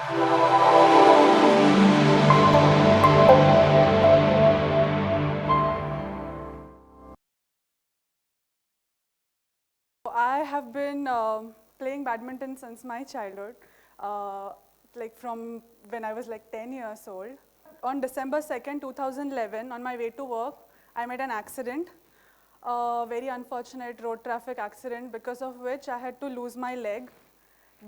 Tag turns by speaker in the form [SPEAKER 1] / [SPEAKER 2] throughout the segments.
[SPEAKER 1] I have been playing badminton since my childhood, like from when I was like 10 years old. On December 2nd, 2011, on my way to work, I made an accident, a very unfortunate road traffic accident, because of which I had to lose my leg.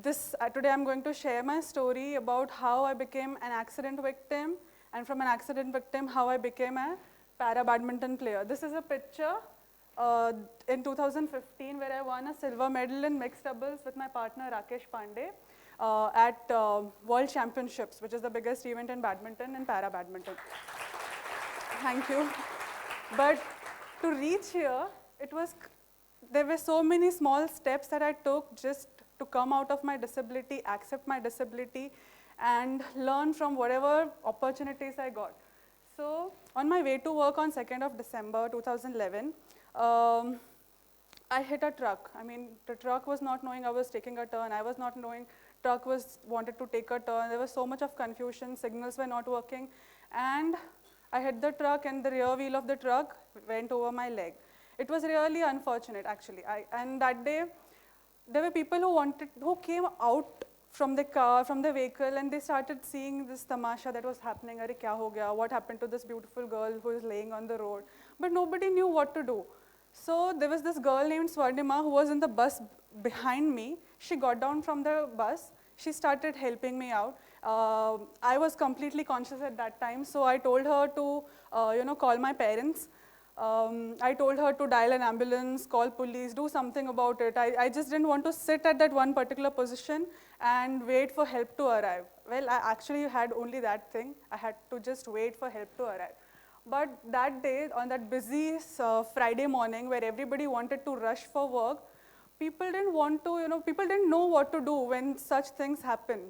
[SPEAKER 1] Today I'm going to share my story about how I became an accident victim, and from an accident victim, how I became a para badminton player. This is a picture in 2015 where I won a silver medal in mixed doubles with my partner Rakesh Pandey at World Championships, which is the biggest event in badminton and para badminton. Thank you. But to reach here, there were so many small steps that I took just to come out of my disability, accept my disability, and learn from whatever opportunities I got. So on my way to work on 2nd of December 2011, I hit a truck. I mean, the truck was not knowing I was taking a turn. I was not knowing truck wanted to take a turn. There was so much of confusion. Signals were not working. And I hit the truck, and the rear wheel of the truck went over my leg. It was really unfortunate, actually. And that day, there were people who came out from the car, from the vehicle, and they started seeing this tamasha that was happening. Arey, kya ho gaya? What happened to this beautiful girl who is laying on the road? But nobody knew what to do. So there was this girl named Swarnima who was in the bus behind me. She got down from the bus. She started helping me out. I was completely conscious at that time, so I told her to, call my parents. I told her to dial an ambulance, call police, do something about it. I just didn't want to sit at that one particular position and wait for help to arrive. Well, I actually had only that thing. I had to just wait for help to arrive. But that day, on that busy Friday morning where everybody wanted to rush for work, people didn't know what to do when such things happen.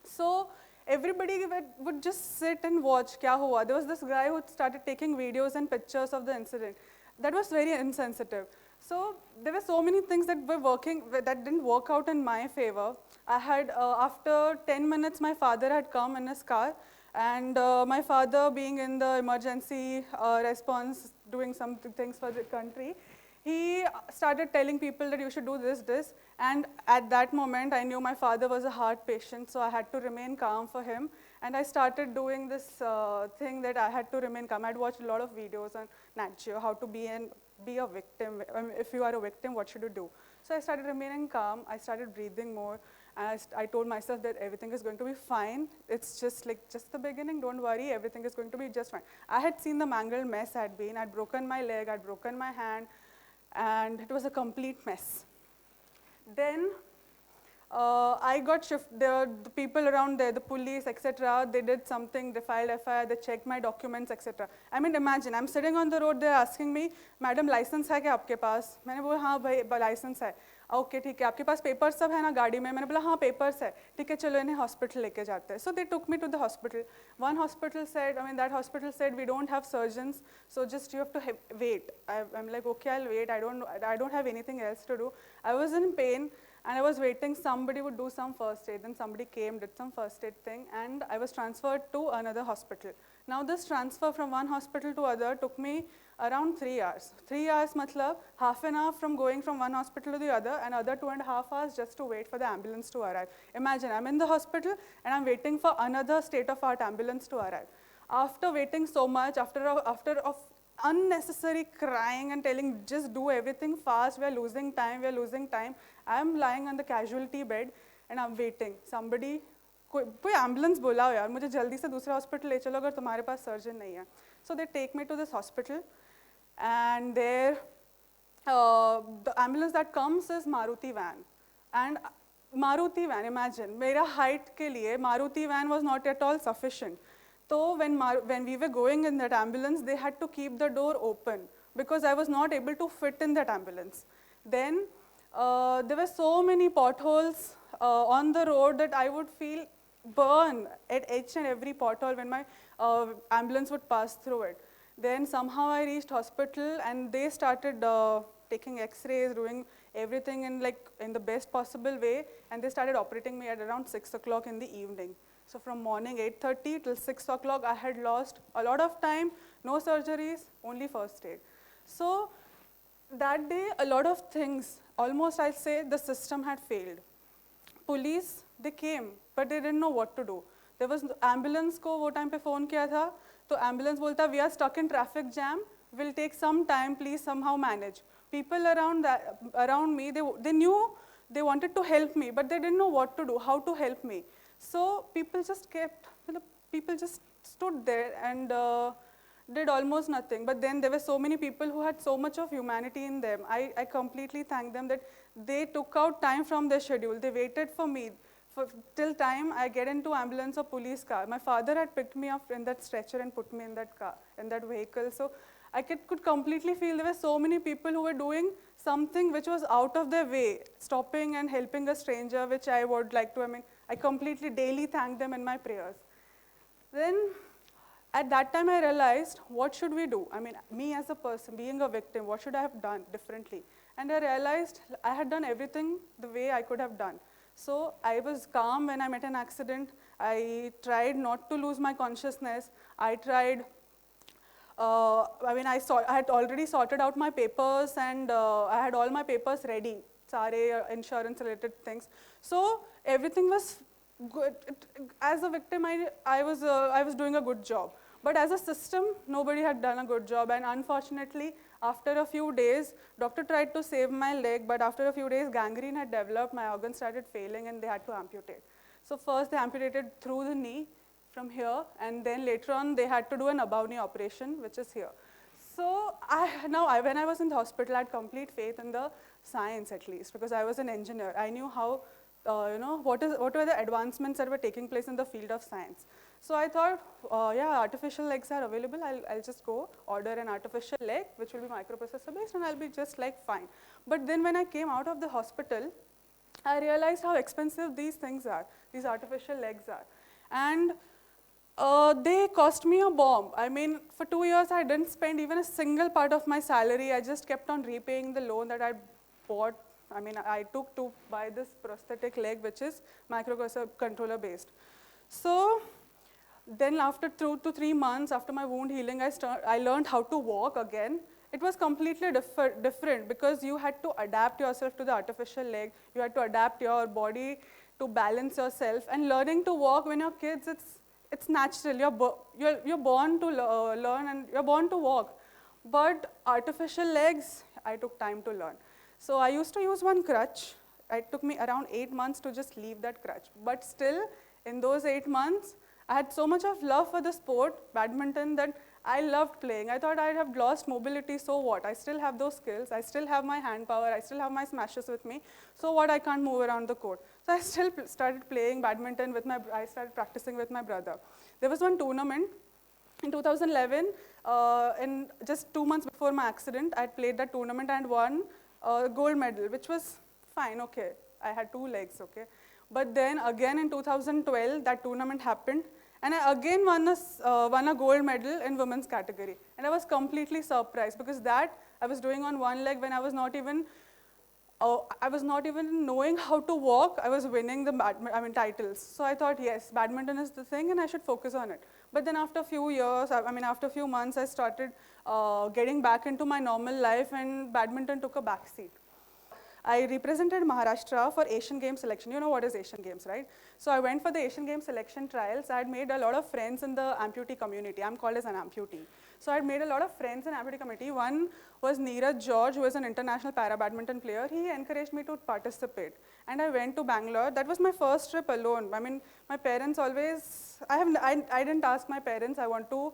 [SPEAKER 1] So everybody would just sit and watch, kya hua. There was this guy who started taking videos and pictures of the incident. That was very insensitive. So there were so many things that didn't work out in my favor. I had, after 10 minutes, my father had come in his car, and my father, being in the emergency response, doing some things for the country, he started telling people that you should do this, and at that moment I knew my father was a heart patient, so I had to remain calm for him, and I started doing this thing that I had to remain calm. I'd watched a lot of videos on Nat Geo, how to be a victim. I mean, if you are a victim, what should you do? So I started remaining calm, I started breathing more, and I told myself that everything is going to be fine. It's just the beginning, don't worry, everything is going to be just fine. I had seen the mangled mess I'd been. I'd broken my leg, I'd broken my hand, and it was a complete mess. Then I got shifted, the people around there, the police, etc., they did something, they filed FIR, they checked my documents, etc. I mean, imagine, I'm sitting on the road, they're asking me, madam, license hai kya aapke paas? मैंने बोला, हाँ भाई, license है. Okay ठीक है, आपके पास papers सब है ना गाड़ी में? मैंने बोला हाँ पेपर्स है. ठीक है चलो इन्हें हॉस्पिटल लेके जाते हैं. So they took me to the hospital. One hospital said, that hospital said, we don't have surgeons, so just you have to wait. I'm like, okay, I'll wait. I don't have anything else to do. I was in pain, and I was waiting somebody would do some first aid. Then somebody came, did some first aid thing, and I was transferred to another hospital. Now this transfer from one hospital to other took me around 3 hours. 3 hours matlab half an hour from going from one hospital to the other, and other 2.5 hours just to wait for the ambulance to arrive. Imagine, I'm in the hospital and I'm waiting for another state-of-art ambulance to arrive. After waiting so much, after unnecessary crying and telling just do everything fast, we are losing time, I'm lying on the casualty bed and I'm waiting. Somebody, कोई ambulance बुलाओ यार, मुझे जल्दी से दूसरे hospital ले चलो अगर तुम्हारे पास surgeon नहीं है. So they take me to this hospital, and there the ambulance that comes is Maruti van. And Maruti van, imagine, मेरा height के लिए Maruti van was not at all sufficient. So when we were going in that ambulance, they had to keep the door open because I was not able to fit in that ambulance. Then there were so many potholes on the road that I would feel burn at each and every pothole when my ambulance would pass through it. Then somehow I reached hospital, and they started taking x-rays, doing everything in the best possible way, and they started operating me at around 6 o'clock in the evening. So from morning 8:30 till 6 o'clock, I had lost a lot of time, no surgeries, only first aid. So that day, a lot of things, almost I'd say the system had failed. Police, they came, but they didn't know what to do. There was ambulance को वो time पे phone किया था, तो ambulance बोलता we are stuck in traffic jam, will take some time, please somehow manage. People around me, they knew they wanted to help me, but they didn't know what to do, how to help me. So people just stood there and did almost nothing. But then there were so many people who had so much of humanity in them. I completely thank them that they took out time from their schedule. They waited for me till time I get into ambulance or police car. My father had picked me up in that stretcher and put me in that car, in that vehicle. So I could completely feel there were so many people who were doing something which was out of their way, stopping and helping a stranger, which I would like to, I completely daily thank them in my prayers. Then at that time I realized, what should we do? Me as a person, being a victim, what should I have done differently? And I realized I had done everything the way I could have done. So I was calm when I met an accident. I tried not to lose my consciousness. I tried, I had already sorted out my papers, and I had all my papers ready, sare insurance related things. So everything was good. As a victim, I was doing a good job. But as a system, nobody had done a good job. And unfortunately, after a few days, doctor tried to save my leg, but after a few days, gangrene had developed, my organs started failing, and they had to amputate. So first they amputated through the knee from here, and then later on they had to do an above knee operation, which is here. So when I was in the hospital, I had complete faith in the science at least, because I was an engineer. I knew how, what were the advancements that were taking place in the field of science. So I thought, yeah, artificial legs are available. I'll just go order an artificial leg, which will be microprocessor based, and I'll be just like fine. But then when I came out of the hospital, I realized how expensive these things are, these artificial legs are. And they cost me a bomb. For 2 years, I didn't spend even a single part of my salary. I just kept on repaying the loan that I bought. I took to buy this prosthetic leg, which is microcontroller based. So then after 2 to 3 months after my wound healing, I learned how to walk again. It was completely different because you had to adapt yourself to the artificial leg. You had to adapt your body to balance yourself. And learning to walk when you're kids, it's natural. You're born to learn, and you're born to walk. But artificial legs, I took time to learn. So I used to use one crutch. It took me around 8 months to just leave that crutch. But still, in those 8 months, I had so much of love for the sport, badminton, that I loved playing. I thought I'd have lost mobility, so what? I still have those skills. I still have my hand power. I still have my smashes with me. So what? I can't move around the court. So I still started playing badminton I started practicing with my brother. There was one tournament in 2011, in just 2 months before my accident. I had played that tournament and won a gold medal, which was fine, okay. I had 2 legs, okay. But then again in 2012, that tournament happened, and I again won a gold medal in women's category. And I was completely surprised because that I was doing on one leg when I was not even knowing how to walk. I was winning the titles. So I thought, yes, badminton is the thing and I should focus on it. But then after a few years, after a few months, I started getting back into my normal life, and badminton took a back seat. I represented Maharashtra for Asian Games selection. You know what is Asian Games, right? So I went for the Asian Games selection trials. I had made a lot of friends in the amputee community. I'm called as an amputee. So I had made a lot of friends in amputee community. One was Neeraj George, who is an international para badminton player. He encouraged me to participate. And I went to Bangalore. That was my first trip alone. My parents always, I didn't ask my parents, I want to,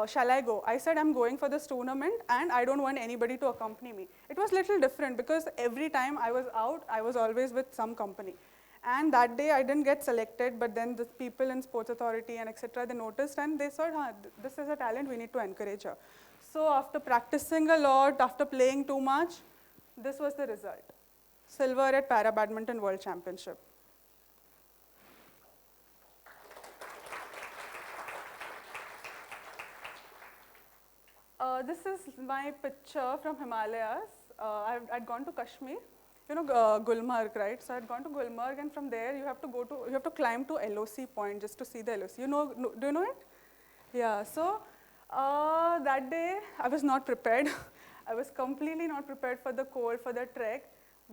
[SPEAKER 1] shall I go? I said, I'm going for this tournament and I don't want anybody to accompany me. It was a little different because every time I was out, I was always with some company. And that day I didn't get selected, but then the people in Sports Authority and etc., they noticed and they said, this is a talent, we need to encourage her. So after practicing a lot, after playing too much, this was the result. Silver at Para Badminton World Championship. This is my picture from Himalayas. I'd gone to Kashmir, Gulmarg, right? So I had gone to Gulmarg, and from there you have to climb to LOC point just to see the LOC. Do you know it? Yeah. So that day I was not prepared. I was completely not prepared for the cold, for the trek.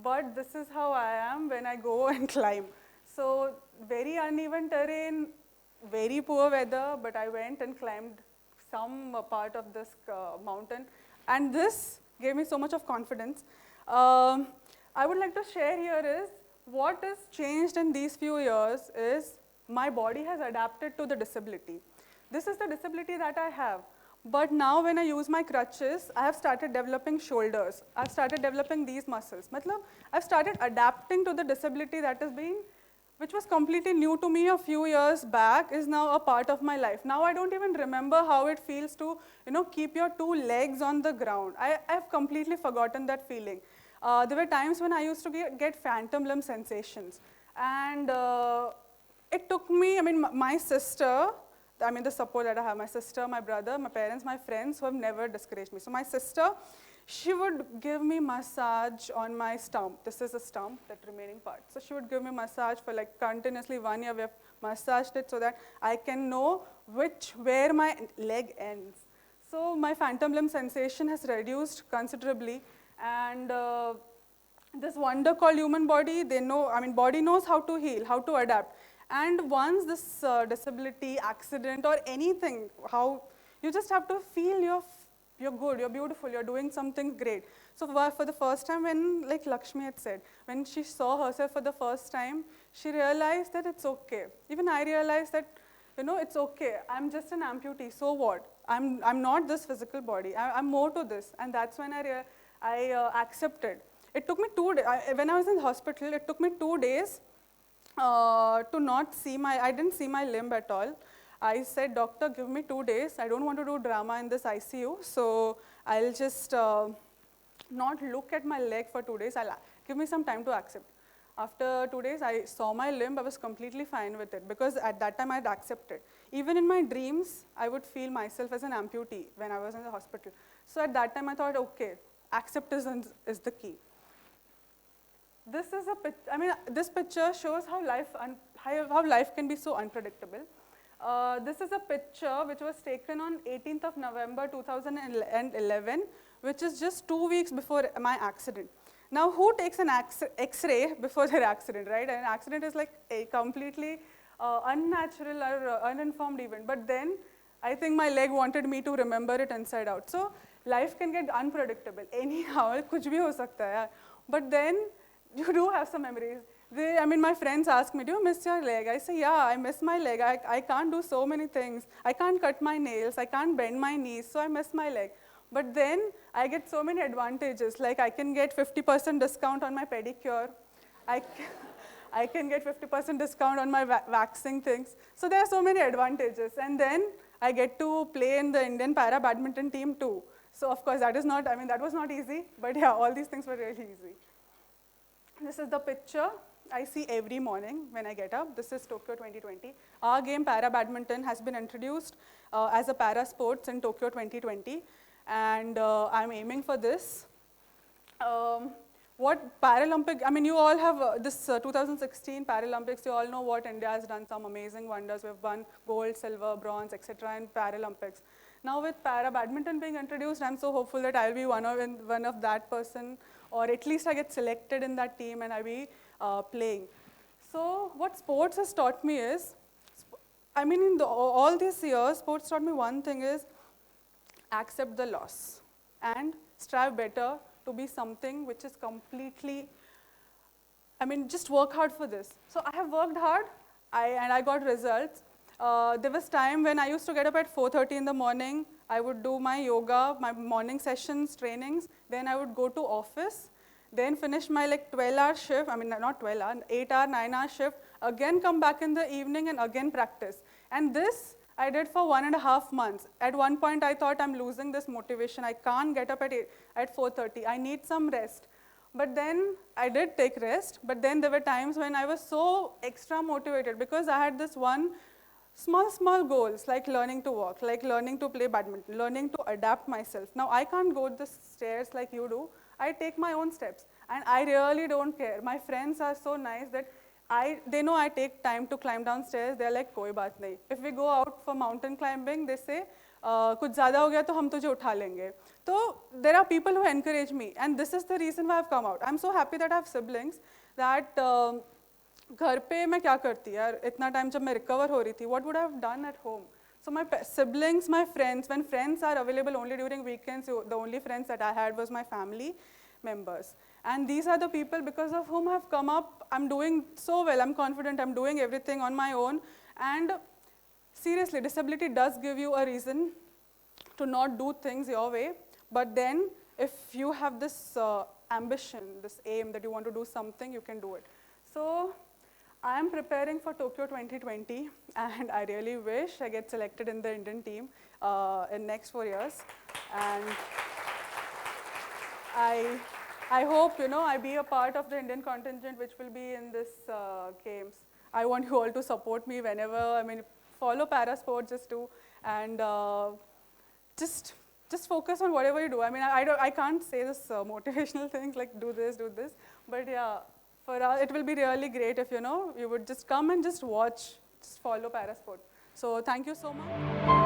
[SPEAKER 1] But this is how I am when I go and climb. So very uneven terrain, very poor weather, but I went and climbed some part of this mountain, and this gave me so much of confidence. I would like to share here is what is changed in these few years is my body has adapted to the disability. This is the disability that I have. But now when I use my crutches, I have started developing shoulders. I've started developing these muscles. I've started adapting to the disability that has been, which was completely new to me a few years back, is now a part of my life. Now I don't even remember how it feels to, keep your two legs on the ground. I've completely forgotten that feeling. There were times when I used to get phantom limb sensations. And it took me, my sister, the support that I have, my sister, my brother, my parents, my friends who have never discouraged me. So my sister, she would give me massage on my stump. This is a stump, that remaining part. So she would give me massage for like continuously 1 year. We have massaged it so that I can know where my leg ends. So my phantom limb sensation has reduced considerably. And this wonder called human body, body knows how to heal, how to adapt. And once this disability, accident, or anything, you just have to feel you're good, you're beautiful, you're doing something great. So for the first time, when, like Lakshmi had said, when she saw herself for the first time, she realized that it's okay. Even I realized that, it's okay. I'm just an amputee, so what? I'm not this physical body. I'm more to this. And that's when I accepted. It took me 2 days. When I was in the hospital, it took me 2 days to not see I didn't see my limb at all. I said, doctor, give me 2 days. I don't want to do drama in this ICU, so I'll just not look at my leg for 2 days. Give me some time to accept. After 2 days, I saw my limb. I was completely fine with it because at that time I had accepted. Even in my dreams, I would feel myself as an amputee when I was in the hospital. So at that time, I thought, okay, acceptance is the key. This is this picture shows how life can be so unpredictable. This is a picture which was taken on 18th of November 2011, which is just 2 weeks before my accident. Now, who takes an X-ray before their accident, right? An accident is like a completely unnatural or uninformed event. But then, I think my leg wanted me to remember it inside out. So, life can get unpredictable. Anyhow, kuch bhi ho sakta hai. But then, you do have some memories. My friends ask me, do you miss your leg? I say, yeah, I miss my leg. I can't do so many things. I can't cut my nails. I can't bend my knees. So I miss my leg. But then I get so many advantages. Like I can get 50% discount on my pedicure. I can get 50% discount on my waxing things. So there are so many advantages. And then I get to play in the Indian Para Badminton team too. So of course, that is not, that was not easy. But yeah, all these things were really easy. This is the picture I see every morning when I get up. This is Tokyo 2020. Our game, Para Badminton, has been introduced as a para sports in Tokyo 2020. And I'm aiming for this. What Paralympic, you all have this 2016 Paralympics, you all know what India has done, some amazing wonders. We've won gold, silver, bronze, etc. in Paralympics. Now with Para Badminton being introduced, I'm so hopeful that I'll be one of that person, or at least I get selected in that team and I'll be playing. So what sports has taught me is, in all these years, sports taught me one thing is, accept the loss and strive better to be something which is completely, just work hard for this. So I have worked hard and I got results. There was time when I used to get up at 4:30 in the morning. I would do my yoga, my morning sessions, trainings. Then I would go to office, then finish my 12-hour shift, not 12-hour, 8-hour, 9-hour shift, again come back in the evening and again practice. And this I did for 1.5 months. At one point, I thought I'm losing this motivation. I can't get up at 4:30. I need some rest. But then I did take rest. But then there were times when I was so extra motivated because I had this one small goals, like learning to walk, like learning to play badminton, learning to adapt myself. Now, I can't go the stairs like you do. I take my own steps. And I really don't care. My friends are so nice that they know I take time to climb down stairs. They're like, koi baat nahi. If we go out for mountain climbing, they say, कुछ ज़्यादा हो गया तो हम तुझे उठा लेंगे. So there are people who encourage me, and this is the reason why I've come out. I'm so happy that I have siblings that घर पे मैं क्या करती यार, इतना टाइम जब मैं रिकवर हो रही थी, what would I have done at home? So my siblings, my friends, when friends are available only during weekends, the only friends that I had was my family members. And these are the people because of whom I've come up. I'm doing so well, I'm confident, I'm doing everything on my own. And seriously, disability does give you a reason to not do things your way. But then, if you have this ambition, this aim that you want to do something, you can do it. So I am preparing for Tokyo 2020, and I really wish I get selected in the Indian team in next 4 years. And I hope, you know, I be a part of the Indian contingent which will be in this games. I want you all to support me whenever, I mean, follow para sport, just do, and just focus on whatever you do. I mean, I can't say this motivational things like do this, but yeah, for us, it will be really great if, you know, you would just come and just watch, just follow para sport. So thank you so much.